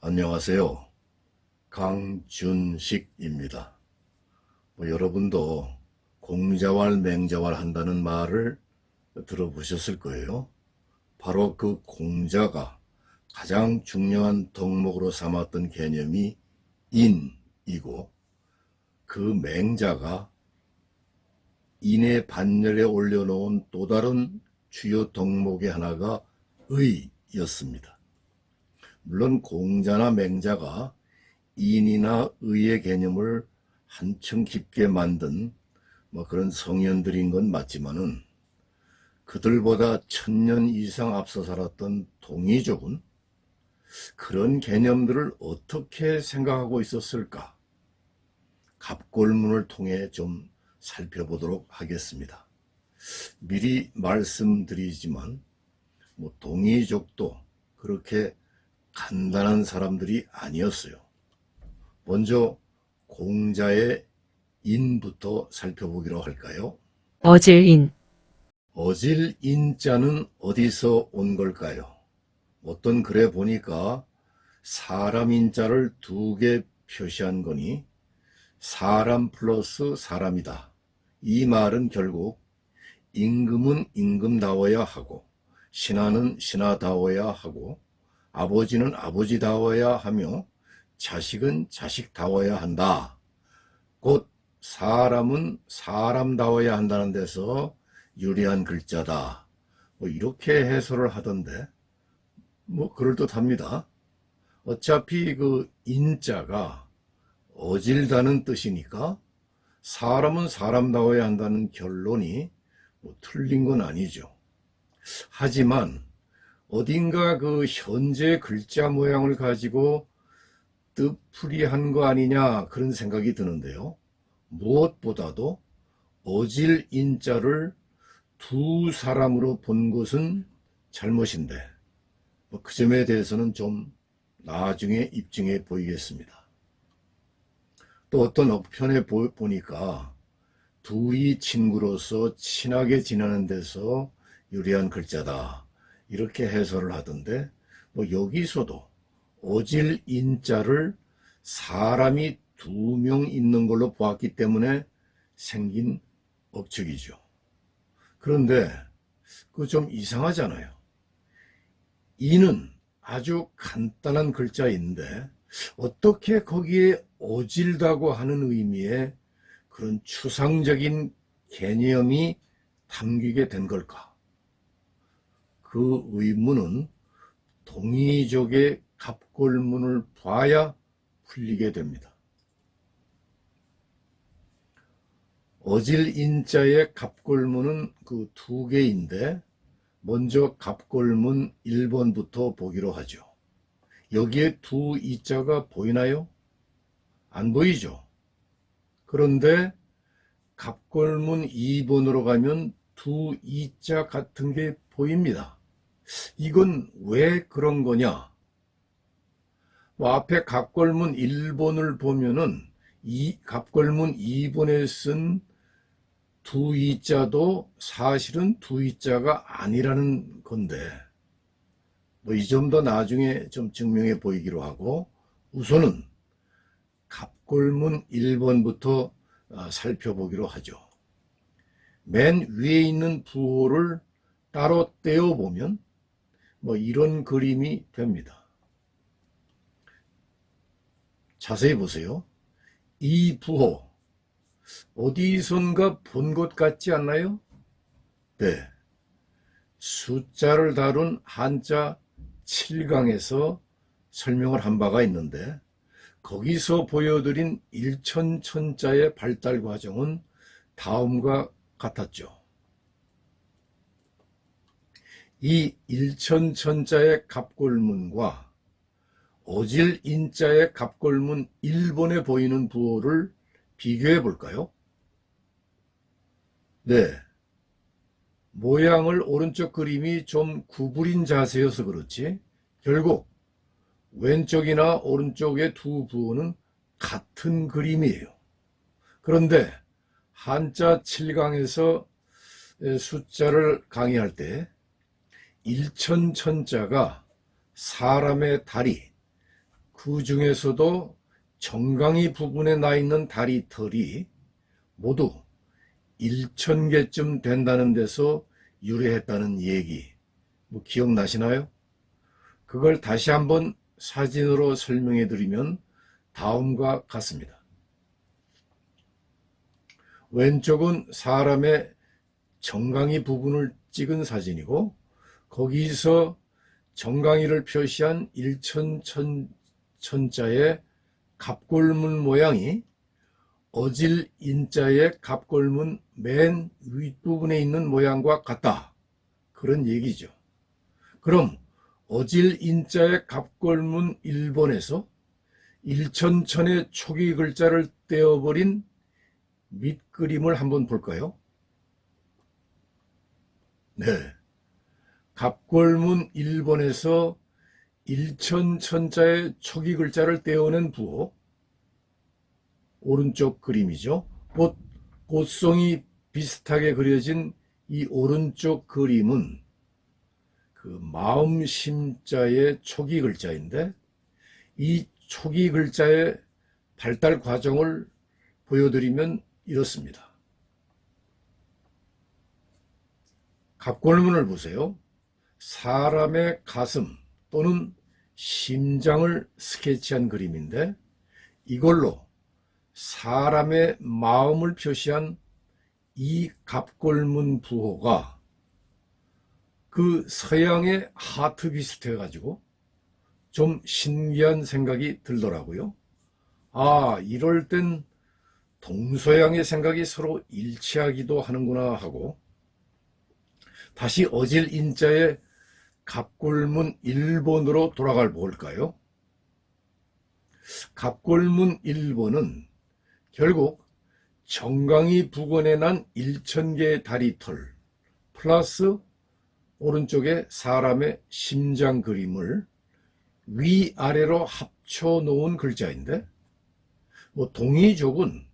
안녕하세요. 강준식입니다. 여러분도 공자왈 맹자왈 한다는 말을 들어보셨을 거예요. 바로 그 공자가 가장 중요한 덕목으로 삼았던 개념이 인이고, 그 맹자가 인의 반열에 올려놓은 또 다른 주요 덕목의 하나가 의였습니다. 물론 공자나 맹자가 인이나 의의 개념을 한층 깊게 만든 그런 성현들인 건 맞지만은, 그들보다 1000년 이상 앞서 살았던 동이족은 그런 개념들을 어떻게 생각하고 있었을까? 갑골문을 통해 좀 살펴보도록 하겠습니다. 미리 말씀드리지만 동이족도 그렇게 간단한 사람들이 아니었어요. 먼저 공자의 인부터 살펴보기로 할까요? 어질인, 어질 인자는 어디서 온 걸까요? 어떤 글에 보니까 사람 인자를 2개 표시한 거니 사람 플러스 사람이다. 이 말은 결국 임금은 임금다워야 하고, 신하는 신하다워야 하고, 아버지는 아버지다워야 하며, 자식은 자식다워야 한다. 곧 사람은 사람다워야 한다는 데서 유리한 글자다. 이렇게 해설을 하던데 그럴듯합니다. 어차피 그 인자가 어질다는 뜻이니까 사람은 사람다워야 한다는 결론이 틀린 건 아니죠. 하지만 어딘가 그 현재 글자 모양을 가지고 뜻풀이한 거 아니냐, 그런 생각이 드는데요. 무엇보다도 어질 인자를 2 사람으로 본 것은 잘못인데, 그 점에 대해서는 좀 나중에 입증해 보이겠습니다. 또 어떤 억편에 보니까 둘이 친구로서 친하게 지내는 데서 유리한 글자다, 이렇게 해설을 하던데, 여기서도 어질 인자를 사람이 2명 있는 걸로 보았기 때문에 생긴 억측이죠. 그런데 그거 좀 이상하잖아요. 인은 아주 간단한 글자인데 어떻게 거기에 어질다고 하는 의미의 그런 추상적인 개념이 담기게 된 걸까? 그 의문은 동이족의 갑골문을 봐야 풀리게 됩니다. 어질 인자의 갑골문은 그 2개인데, 먼저 갑골문 1번부터 보기로 하죠. 여기에 2 이자가 보이나요? 안 보이죠? 그런데 갑골문 2번으로 가면 2 이자 같은 게 보입니다. 이건 왜 그런 거냐? 앞에 갑골문 1번을 보면은 이 갑골문 2번에 쓴 2 이자도 사실은 2 이자가 아니라는 건데, 이 점도 나중에 좀 증명해 보이기로 하고, 우선은 갑골문 1번부터 살펴보기로 하죠. 맨 위에 있는 부호를 따로 떼어보면 이런 그림이 됩니다. 자세히 보세요. 이 부호 어디선가 본 것 같지 않나요? 네. 숫자를 다룬 한자 7강에서 설명을 한 바가 있는데, 거기서 보여드린 일천천자의 발달 과정은 다음과 같았죠. 이 일천천자의 갑골문과 어질 인자의 갑골문 1번에 보이는 부호를 비교해 볼까요? 네. 모양을 오른쪽 그림이 좀 구부린 자세여서 그렇지, 결국 왼쪽이나 오른쪽의 2 부호는 같은 그림이에요. 그런데 한자 7강에서 숫자를 강의할 때 일천천자가 사람의 다리, 그 중에서도 정강이 부분에 나 있는 다리털이 모두 1000개쯤 된다는 데서 유래했다는 얘기, 기억나시나요? 그걸 다시 한번 사진으로 설명해 드리면 다음과 같습니다. 왼쪽은 사람의 정강이 부분을 찍은 사진이고, 거기서 정강이를 표시한 1000천자의 갑골문 모양이 어질 인자의 갑골문 맨 윗부분에 있는 모양과 같다, 그런 얘기죠. 그럼 어질 인자의 갑골문 1번에서 1000천의 초기 글자를 떼어버린 밑그림을 한번 볼까요? 네, 갑골문 1번에서 1000천자의 초기 글자를 떼어낸 부호, 오른쪽 그림이죠. 꽃송이 비슷하게 그려진 이 오른쪽 그림은 그 마음심자의 초기 글자인데, 이 초기 글자의 발달 과정을 보여드리면 이렇습니다. 갑골문을 보세요. 사람의 가슴 또는 심장을 스케치한 그림인데, 이걸로 사람의 마음을 표시한 이 갑골문 부호가 그 서양의 하트 비슷해 가지고 좀 신기한 생각이 들더라고요. 아, 이럴 땐 동서양의 생각이 서로 일치하기도 하는구나 하고, 다시 어질 인자의 갑골문 1번으로 돌아가 볼까요? 갑골문 1번은 결국 정강이 부근에 난 1000개의 다리털 플러스 오른쪽에 사람의 심장 그림을 위아래로 합쳐 놓은 글자인데, 동이족은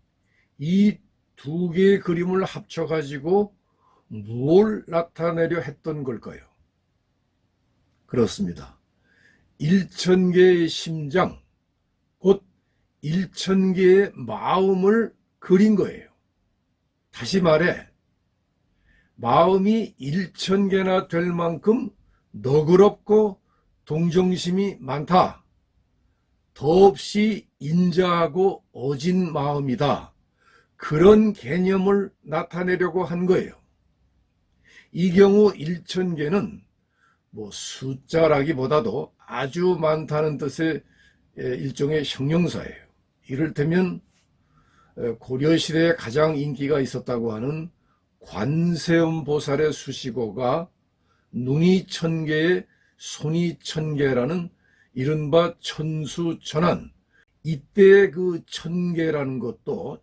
이 두 개의 그림을 합쳐 가지고 뭘 나타내려 했던 걸까요? 그렇습니다. 1000개의 심장, 곧 1000개의 마음을 그린 거예요. 다시 말해, 마음이 1000개나 될 만큼 너그럽고 동정심이 많다, 더없이 인자하고 어진 마음이다, 그런 개념을 나타내려고 한 거예요. 이 경우 1000개는 숫자라기보다도 아주 많다는 뜻의 일종의 형용사예요. 이를테면 고려시대에 가장 인기가 있었다고 하는 관세음보살의 수식어가 눈이 1000개에 손이 1000개라는 이른바 천수천안, 이때의 그 1000개라는 것도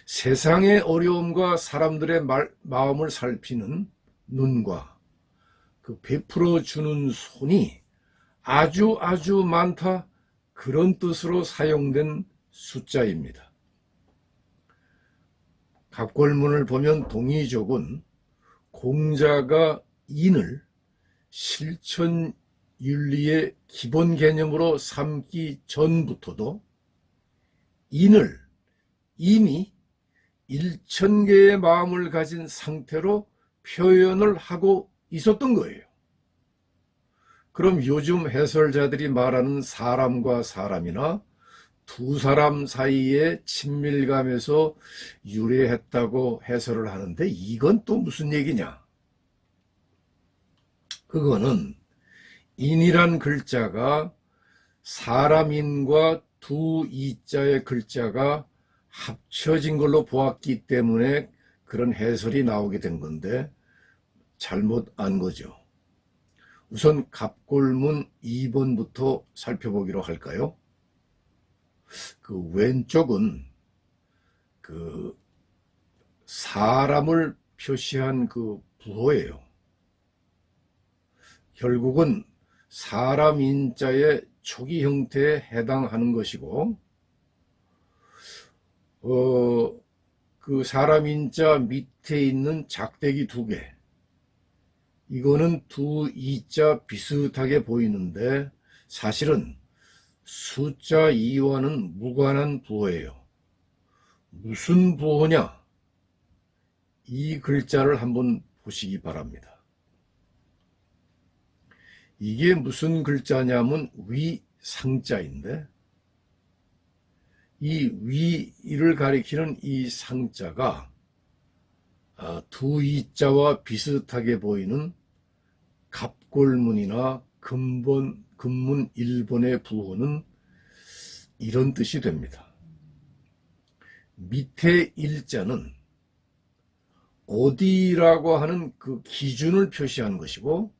세상의 어려움과 사람들의 마음을 살피는 눈과 그 베풀어 주는 손이 아주 많다, 그런 뜻으로 사용된 숫자입니다. 갑골문을 보면 동이족은 공자가 인을 실천윤리의 기본 개념으로 삼기 전부터도 인을 이미 1000개의 마음을 가진 상태로 표현을 하고 있었던 거예요. 그럼 요즘 해설자들이 말하는 사람과 사람이나 두 사람 사이의 친밀감에서 유래했다고 해설을 하는데, 이건 또 무슨 얘기냐? 그거는 인이란 글자가 사람인과 두 이자의 글자가 합쳐진 걸로 보았기 때문에 그런 해설이 나오게 된 건데, 잘못 안 거죠. 우선 갑골문 2번부터 살펴보기로 할까요? 그 왼쪽은 그 사람을 표시한 그 부호예요. 결국은 사람 인자의 초기 형태에 해당하는 것이고, 그 사람 인자 밑에 있는 작대기 2개, 이거는 두 이자 비슷하게 보이는데 사실은 숫자 2와는 무관한 부호예요. 무슨 부호냐? 이 글자를 한번 보시기 바랍니다. 이게 무슨 글자냐면 위상자인데, 이 위를 가리키는 이 상자가 두 이자와 비슷하게 보이는 갑골문이나 금문 1번의 부호는 이런 뜻이 됩니다. 밑에 일자는 어디라고 하는 그 기준을 표시하는 것이고,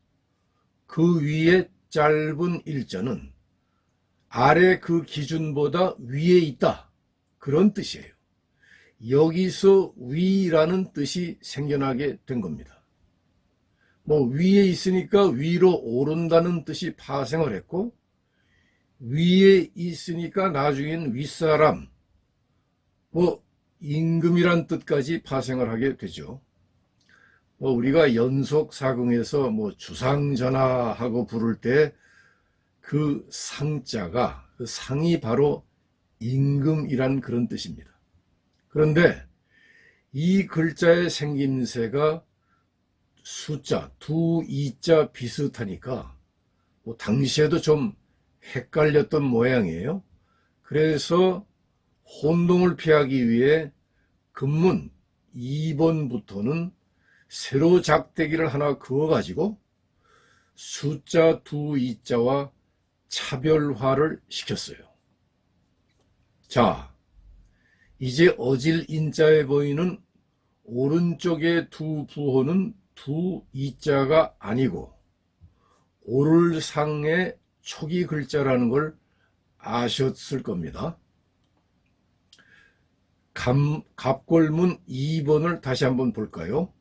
그 위에 짧은 일자는 아래 그 기준보다 위에 있다, 그런 뜻이에요. 여기서 위라는 뜻이 생겨나게 된 겁니다. 위에 있으니까 위로 오른다는 뜻이 파생을 했고, 위에 있으니까 나중엔 윗사람, 임금이란 뜻까지 파생을 하게 되죠. 우리가 연속사경에서 주상전하하고 부를 때 그 상자가, 그 상이 바로 임금이란 그런 뜻입니다. 그런데 이 글자의 생김새가 숫자, 두 이자 비슷하니까 당시에도 좀 헷갈렸던 모양이에요. 그래서 혼동을 피하기 위해 금문 2번부터는 세로 작대기를 하나 그어가지고 숫자 두 이자와 차별화를 시켰어요. 자, 이제 어질 인자에 보이는 오른쪽의 두 부호는 두 이자가 아니고 오를상의 초기 글자라는 걸 아셨을 겁니다. 갑골문 2번을 다시 한번 볼까요?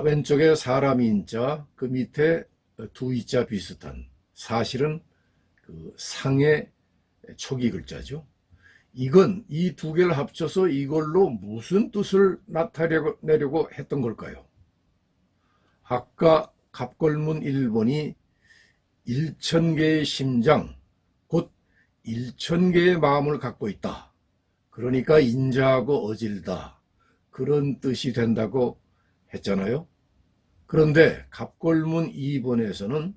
왼쪽에 사람 인자, 그 밑에 두 이자 비슷한, 사실은 그 상의 초기 글자죠. 이건 이 두 개를 합쳐서 이걸로 무슨 뜻을 나타내려고 했던 걸까요? 아까 갑골문 1번이 1000개의 심장, 곧 1000개의 마음을 갖고 있다. 그러니까 인자하고 어질다, 그런 뜻이 된다고 했잖아요. 그런데 갑골문 2번에서는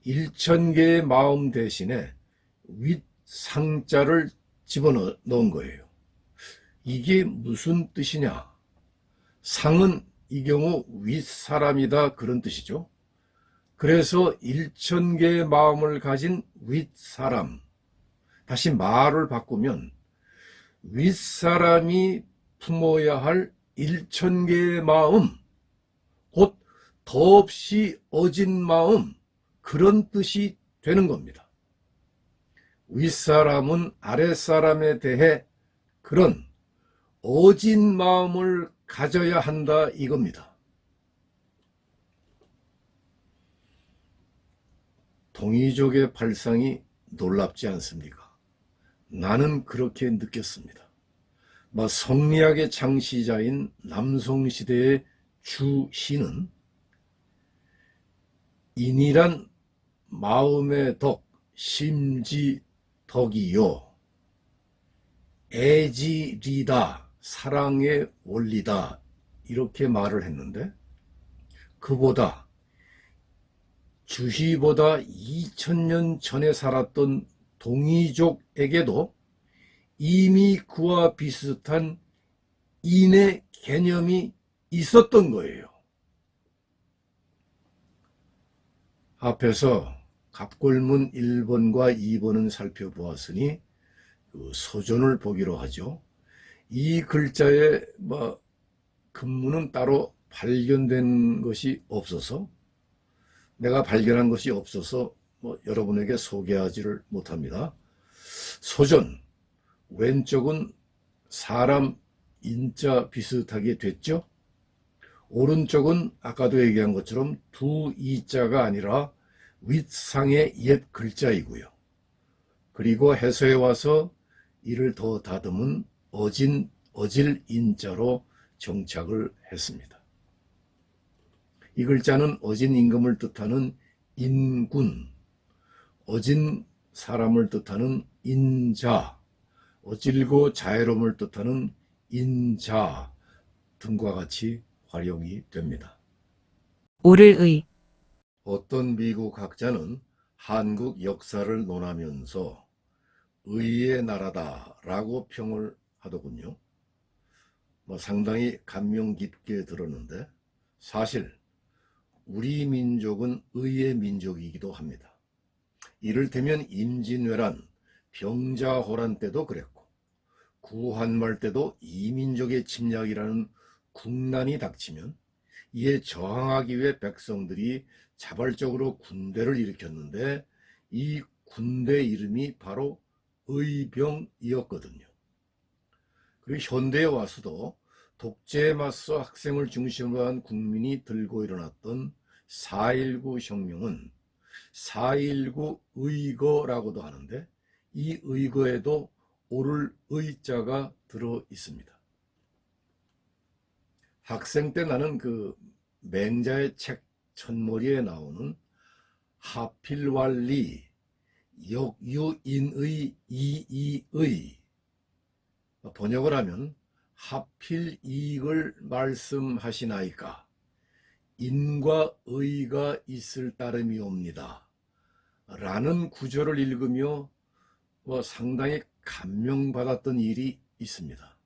1000개의 마음 대신에 윗상자를 집어넣은 거예요. 이게 무슨 뜻이냐? 상은 이 경우 윗사람이다, 그런 뜻이죠. 그래서 1000개의 마음을 가진 윗사람, 다시 말을 바꾸면 윗사람이 품어야 할 1000개의 마음, 곧 더없이 어진 마음, 그런 뜻이 되는 겁니다. 윗사람은 아랫사람에 대해 그런 어진 마음을 가져야 한다, 이겁니다. 동이족의 발상이 놀랍지 않습니까? 나는 그렇게 느꼈습니다. 성리학의 창시자인 남송시대의 주시는 인이란 마음의 덕, 심지덕이요, 애지리다, 사랑의 원리다, 이렇게 말을 했는데, 그보다 주시보다 2000년 전에 살았던 동이족에게도 이미 그와 비슷한 인의 개념이 있었던 거예요. 앞에서 갑골문 1번과 2번은 살펴보았으니 그 소존을 보기로 하죠. 이 글자의 금문은 따로 발견된 것이 없어서, 내가 발견한 것이 없어서 여러분에게 소개하지를 못합니다. 소존, 왼쪽은 사람 인자 비슷하게 됐죠. 오른쪽은 아까도 얘기한 것처럼 두 이자가 아니라 윗상의 옛 글자이고요. 그리고 해서에 와서 이를 더 다듬은 어질 인자로 정착을 했습니다. 이 글자는 어진 임금을 뜻하는 인군, 어진 사람을 뜻하는 인자, 어질고 자애로움을 뜻하는 인자 등과 같이 활용이 됩니다. 오를의, 어떤 미국 학자는 한국 역사를 논하면서 의의 나라다라고 평을 하더군요. 상당히 감명 깊게 들었는데 사실 우리 민족은 의의 민족이기도 합니다. 이를테면 임진왜란, 병자호란 때도 그랬고 구한말 때도 이민족의 침략이라는 국난이 닥치면 이에 저항하기 위해 백성들이 자발적으로 군대를 일으켰는데 이 군대 이름이 바로 의병이었거든요. 그리고 현대에 와서도 독재에 맞서 학생을 중심으로 한 국민이 들고 일어났던 4.19 혁명은 4.19 의거라고도 하는데 이 의거에도 오를 의자가 들어 있습니다. 학생 때 나는 그 맹자의 책 첫머리에 나오는 하필왈리 역유인의 이이의, 번역을 하면 하필 이익을 말씀하시나이까 인과 의가 있을 따름이옵니다 라는 구절을 읽으며 상당히 감명받았던 일이 있습니다.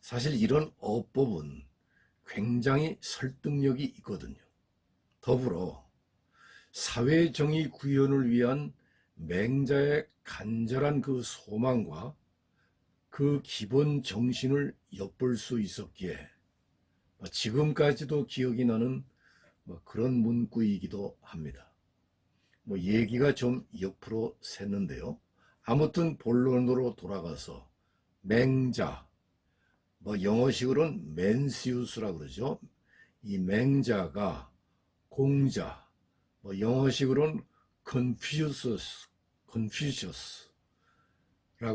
사실 이런 어법은 굉장히 설득력이 있거든요. 더불어 사회정의 구현을 위한 맹자의 간절한 그 소망과 그 기본 정신을 엿볼 수 있었기에 지금까지도 기억이 나는 그런 문구이기도 합니다. 얘기가 좀 옆으로 샜는데요. 아무튼 본론으로 돌아가서 맹자, 영어식으로는 맨시우스라고 그러죠. 이 맹자가 공자, 영어식으로는 컨퓨셔스라고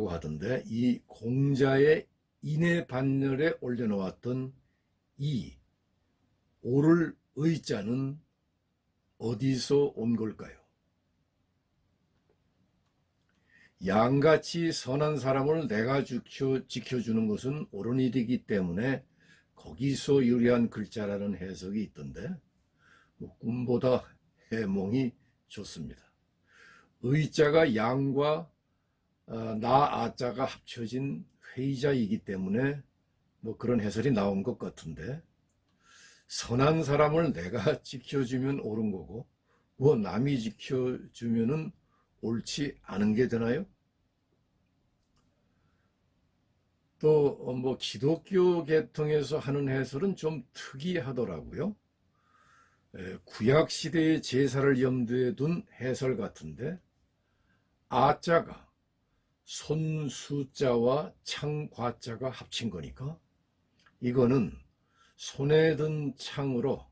하던데 이 공자의 인의 반열에 올려놓았던 이 오를 의자는 어디서 온 걸까요? 양같이 선한 사람을 내가 지켜주는 것은 옳은 일이기 때문에 거기서 유래한 글자라는 해석이 있던데 꿈보다 해몽이 좋습니다. 의자가 양과 나 아자가 합쳐진 회의자이기 때문에 그런 해설이 나온 것 같은데 선한 사람을 내가 지켜주면 옳은 거고 남이 지켜주면은 옳지 않은 게 되나요? 또 기독교 계통에서 하는 해설은 좀 특이하더라고요. 구약 시대의 제사를 염두에 둔 해설 같은데 아자가 손수자와 창과자가 합친 거니까 이거는 손에 든 창으로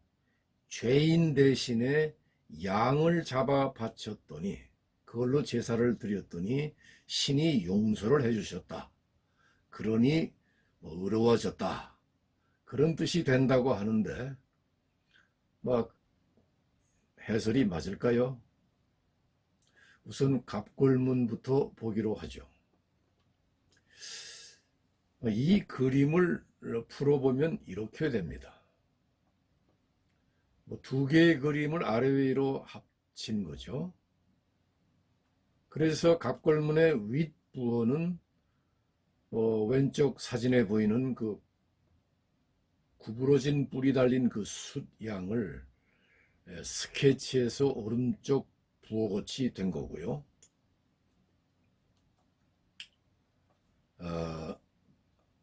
죄인 대신에 양을 잡아 바쳤더니 그걸로 제사를 드렸더니 신이 용서를 해주셨다. 그러니 의로워졌다. 그런 뜻이 된다고 하는데 해설이 맞을까요? 우선 갑골문부터 보기로 하죠. 이 그림을 풀어보면 이렇게 됩니다. 두 개의 그림을 아래 위로 합친 거죠. 그래서 갑골문의 윗부분은 왼쪽 사진에 보이는 그 구부러진 뿔이 달린 그 숫양을 스케치해서 오른쪽 부호같이 된 거고요.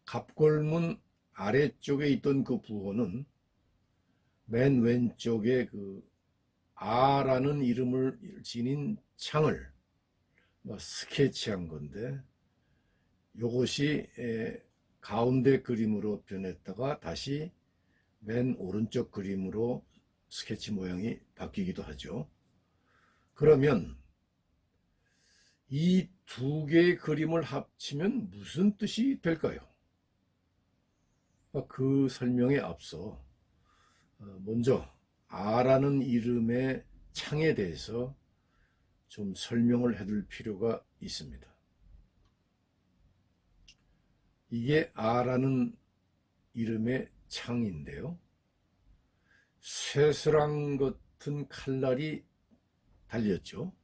갑골문 아래쪽에 있던 그 부호는 맨 왼쪽에 그 아라는 이름을 지닌 창을 스케치한 건데 이것이 가운데 그림으로 변했다가 다시 맨 오른쪽 그림으로 스케치 모양이 바뀌기도 하죠. 그러면 이 두 개의 그림을 합치면 무슨 뜻이 될까요? 그 설명에 앞서 먼저 아라는 이름의 창에 대해서 좀 설명을 해둘 필요가 있습니다. 이게 아라는 이름의 창인데요. 쇠스랑 같은 칼날이 달렸죠.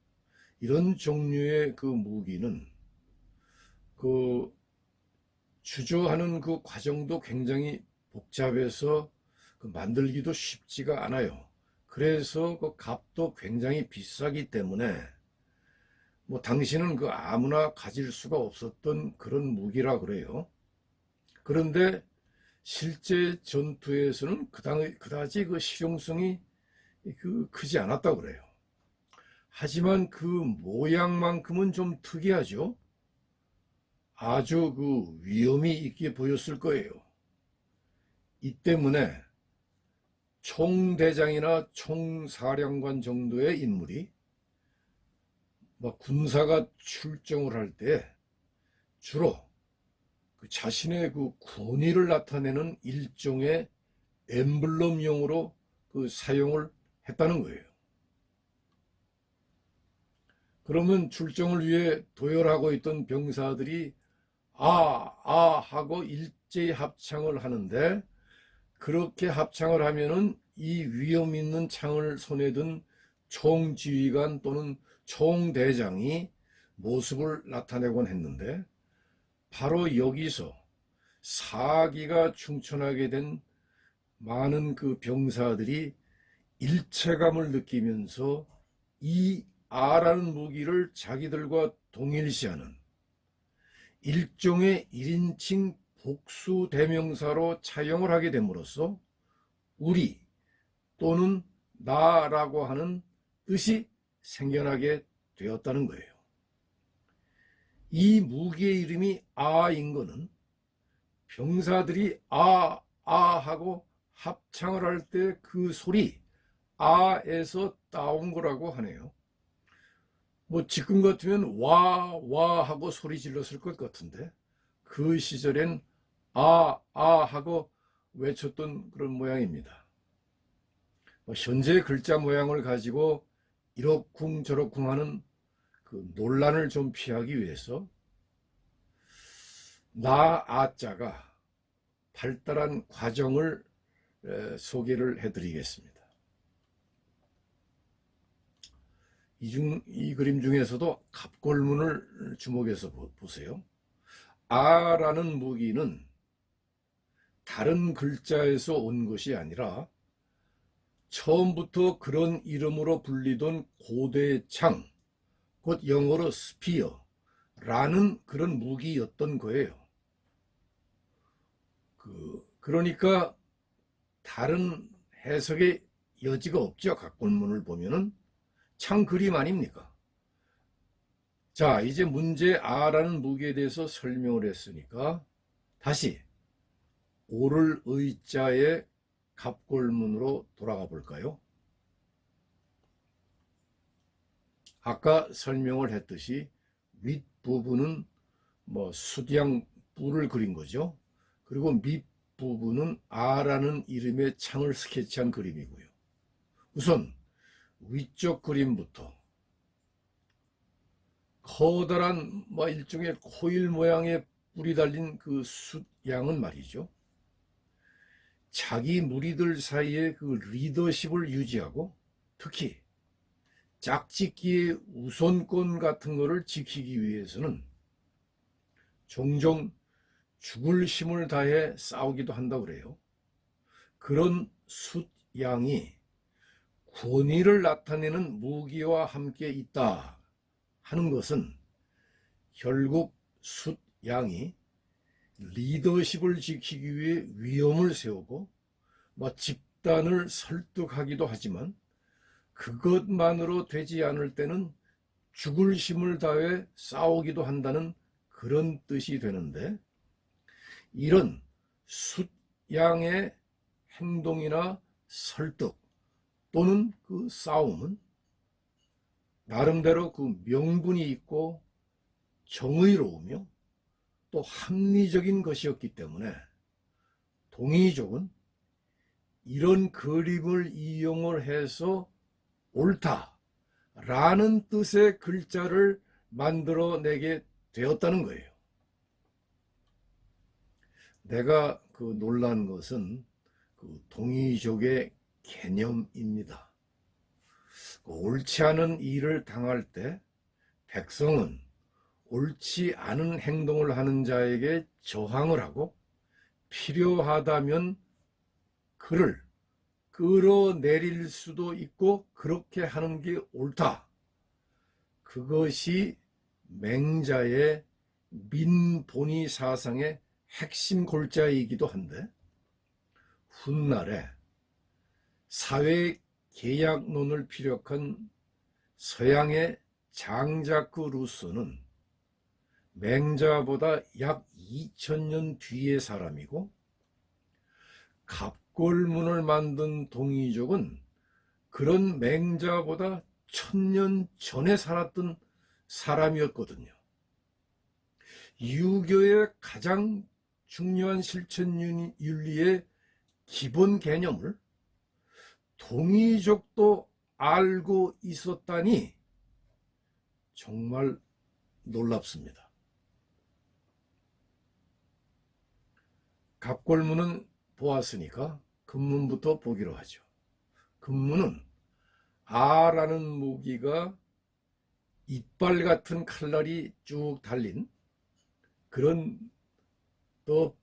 이런 종류의 그 무기는 그 주조하는 그 과정도 굉장히 복잡해서 그 만들기도 쉽지가 않아요. 그래서 그 값도 굉장히 비싸기 때문에 뭐 당시는 그 아무나 가질 수가 없었던 그런 무기라 그래요. 그런데 실제 전투에서는 그다지 그 실용성이 크지 않았다고 그래요. 하지만 그 모양만큼은 좀 특이하죠. 아주 그 위험이 있게 보였을 거예요. 이 때문에 총대장이나 총사령관 정도의 인물이 군사가 출정을 할 때 주로 그 자신의 그 권위를 나타내는 일종의 엠블럼용으로 그 사용을 했다는 거예요. 그러면 출정을 위해 도열하고 있던 병사들이 하고 일제히 합창을 하는데, 그렇게 합창을 하면은 이 위험 있는 창을 손에 든 총지휘관 또는 총대장이 모습을 나타내곤 했는데, 바로 여기서 사기가 충천하게 된 많은 그 병사들이 일체감을 느끼면서 이 아라는 무기를 자기들과 동일시하는 일종의 1인칭 복수 대명사로 차용을 하게 됨으로써 우리 또는 나라고 하는 뜻이 생겨나게 되었다는 거예요. 이 무기의 이름이 아인 거는 병사들이 하고 합창을 할 때 그 소리 아에서 따온 거라고 하네요. 뭐 지금 같으면 와 하고 소리 질렀을 것 같은데, 그 시절엔 하고 외쳤던 그런 모양입니다. 현재 글자 모양을 가지고 이러쿵 저러쿵 하는 그 논란을 좀 피하기 위해서 아자가 발달한 과정을 소개를 해드리겠습니다. 이 그림 중에서도 갑골문을 주목해서 보세요. 아라는 무기는 다른 글자에서 온 것이 아니라 처음부터 그런 이름으로 불리던 고대 창, 곧 영어로 스피어라는 그런 무기였던 거예요. 그러니까 다른 해석의 여지가 없죠. 갑골문을 보면은 창 그림 아닙니까? 자, 이제 문제 아라는 무기에 대해서 설명을 했으니까 다시 오를 의자의 갑골문으로 돌아가 볼까요? 아까 설명을 했듯이 윗부분은 숫양 뿔을 그린 거죠. 그리고 밑부분은 아라는 이름의 창을 스케치한 그림이고요. 우선 위쪽 그림부터 커다란 일종의 코일 모양의 뿔이 달린 그 숫양은 말이죠. 자기 무리들 사이에 그 리더십을 유지하고 특히 짝짓기의 우선권 같은 거를 지키기 위해서는 종종 죽을 힘을 다해 싸우기도 한다고 그래요. 그런 숫양이 권위를 나타내는 무기와 함께 있다 하는 것은 결국 숫양이 리더십을 지키기 위해 위험을 세우고 집단을 설득하기도 하지만 그것만으로 되지 않을 때는 죽을 힘을 다해 싸우기도 한다는 그런 뜻이 되는데, 이런 숫양의 행동이나 설득 또는 그 싸움은 나름대로 그 명분이 있고 정의로우며 또 합리적인 것이었기 때문에 동이족은 이런 그림을 이용을 해서 옳다라는 뜻의 글자를 만들어내게 되었다는 거예요. 내가 놀란 것은 동이족의 개념입니다. 옳지 않은 일을 당할 때 백성은 옳지 않은 행동을 하는 자에게 저항을 하고 필요하다면 그를 끌어내릴 수도 있고 그렇게 하는 게 옳다. 그것이 맹자의 민본이 사상의 핵심 골자이기도 한데 훗날에 사회 계약론을 피력한 서양의 장자크 루소는 맹자보다 약 2000년 뒤의 사람이고 갑골문을 만든 동이족은 그런 맹자보다 1000년 전에 살았던 사람이었거든요. 유교의 가장 중요한 실천윤리의 기본 개념을 동이족도 알고 있었다니 정말 놀랍습니다. 갑골문은 보았으니까 금문부터 보기로 하죠. 금문은 아라는 무기가 이빨 같은 칼날이 쭉 달린 그런 또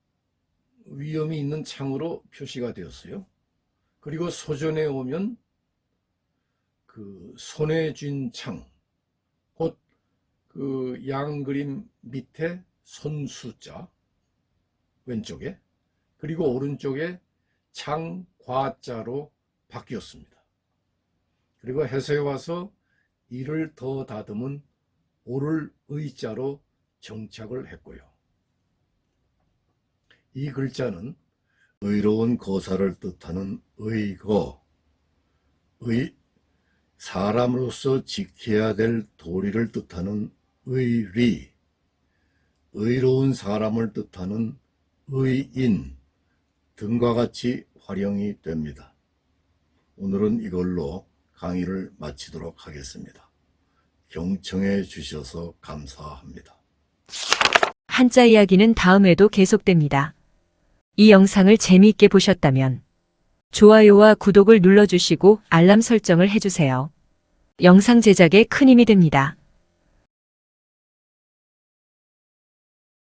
위험이 있는 창으로 표시가 되었어요. 그리고 소전에 오면 손에 쥔 창, 곧 양그림 밑에 손수자 왼쪽에, 그리고 오른쪽에 창과자로 바뀌었습니다. 그리고 해서에 와서 이를 더 다듬은 오를 의자로 정착을 했고요. 이 글자는 의로운 거사를 뜻하는 의고, 사람으로서 지켜야 될 도리를 뜻하는 의리, 의로운 사람을 뜻하는 의인 등과 같이 활용이 됩니다. 오늘은 이걸로 강의를 마치도록 하겠습니다. 경청해 주셔서 감사합니다. 한자 이야기는 다음에도 계속됩니다. 이 영상을 재미있게 보셨다면 좋아요와 구독을 눌러주시고 알람 설정을 해주세요. 영상 제작에 큰 힘이 됩니다.